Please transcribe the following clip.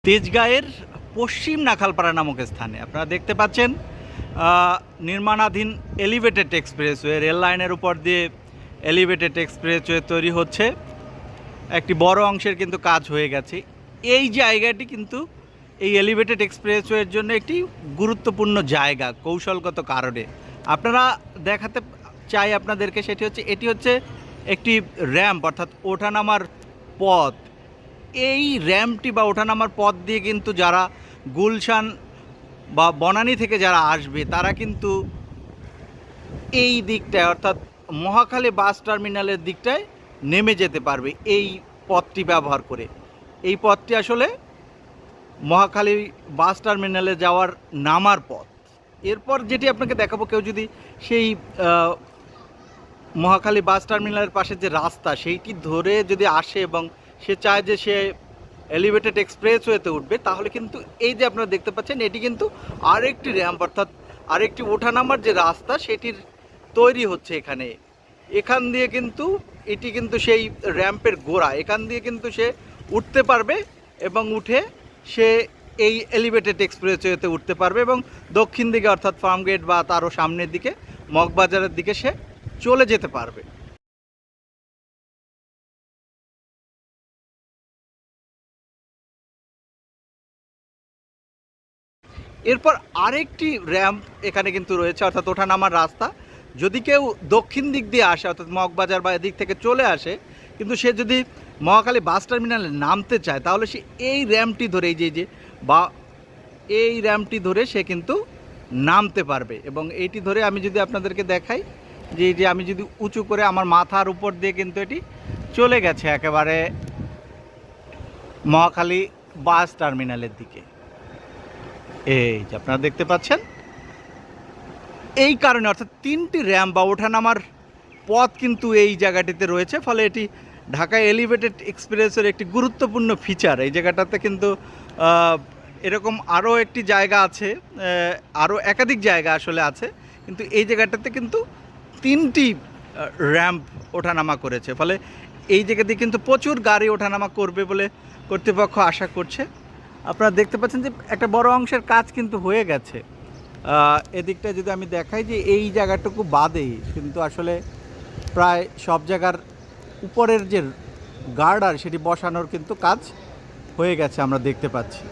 তেজগাঁয়ের পশ্চিম নাখালপাড়া নামক স্থানে আপনারা দেখতে পাচ্ছেন নির্মাণাধীন এলিভেটেড এক্সপ্রেসওয়ে, রেল লাইনের উপর দিয়ে এলিভেটেড এক্সপ্রেসওয়ে তৈরি হচ্ছে। একটি বড় অংশের কিন্তু কাজ হয়ে গেছে। এই জায়গাটি কিন্তু এই এলিভেটেড এক্সপ্রেসওয়ের জন্য একটি গুরুত্বপূর্ণ জায়গা কৌশলগত কারণে। আপনারা দেখাতে চাই আপনাদেরকে, এটি হচ্ছে একটি র্যাম্প, অর্থাৎ ওঠানামার পথ। এই র্যাম্পটি বা ওঠানামার পথ দিয়ে কিন্তু যারা গুলশান বা বনানী থেকে যারা আসবে তারা কিন্তু এই দিকটায়, অর্থাৎ মহাখালী বাস টার্মিনালের দিকটায় নেমে যেতে পারবে এই পথটি ব্যবহার করে। এই পথটি আসলে মহাখালী বাস টার্মিনালে যাওয়ার নামার পথ। এরপর যেটি আপনাকে দেখাবো, কেউ যদি সেই মহাখালী বাস টার্মিনালের পাশে যে রাস্তা সেইটি ধরে যদি আসে এবং সে চায় যে সে এলিভেটেড এক্সপ্রেসওয়েতে উঠবে, তাহলে কিন্তু এই যে আপনারা দেখতে পাচ্ছেন এটি কিন্তু আরেকটি র্যাম্প, অর্থাৎ আরেকটি ওঠানামার যে রাস্তা সেটির তৈরি হচ্ছে এখানে। এখান দিয়ে কিন্তু এটি কিন্তু সেই র্যাম্পের গোড়া, এখান দিয়ে কিন্তু সে উঠতে পারবে এবং উঠে সে এই এলিভেটেড এক্সপ্রেসওয়েতে উঠতে পারবে এবং দক্ষিণ দিকে অর্থাৎ ফার্মগেট বা তারও সামনের দিকে মগবাজারের দিকে সে চলে যেতে পারবে। এরপর আরেকটি র্যাম্প এখানে কিন্তু রয়েছে, অর্থাৎ ওঠানামার রাস্তা। যদি কেউ দক্ষিণ দিক দিয়ে আসে, অর্থাৎ মগবাজার বা এদিক থেকে চলে আসে, কিন্তু সে যদি মহাখালী বাস টার্মিনালে নামতে চায়, তাহলে সে এই র্যাম্পটি ধরে, এই র্যাম্পটি ধরে সে কিন্তু নামতে পারবে। এবং এইটি ধরে আমি যদি আপনাদেরকে দেখাই, যে আমি যদি উঁচু করে আমার মাথার উপর দিয়ে কিন্তু এটি চলে গেছে একেবারে মহাখালী বাস টার্মিনালের দিকে। এই যে আপনারা দেখতে পাচ্ছেন, এই কারণে অর্থাৎ তিনটি র্যাম্প বা ওঠানামার পথ কিন্তু এই জায়গাটিতে রয়েছে। ফলে এটি ঢাকা এলিভেটেড এক্সপ্রেসের একটি গুরুত্বপূর্ণ ফিচার। এই জায়গাটাতে কিন্তু এরকম আরও একটি জায়গা আছে, আরও একাধিক জায়গা আসলে আছে, কিন্তু এই জায়গাটাতে কিন্তু তিনটি র্যাম্প ওঠানামা করেছে। ফলে এই জায়গা দিয়ে কিন্তু প্রচুর গাড়ি ওঠানামা করবে বলে কর্তৃপক্ষ আশা করছে। আপনারা দেখতে পাচ্ছেন যে একটা বড় অংশের কাজ কিন্তু হয়ে গেছে। এদিকটা যদি আমি দেখাই, যে এই জায়গাটুকু বাদেই কিন্তু আসলে প্রায় সব জায়গার উপরের যে গার্ডার সেটি বসানোর কিন্তু কাজ হয়ে গেছে, আমরা দেখতে পাচ্ছি।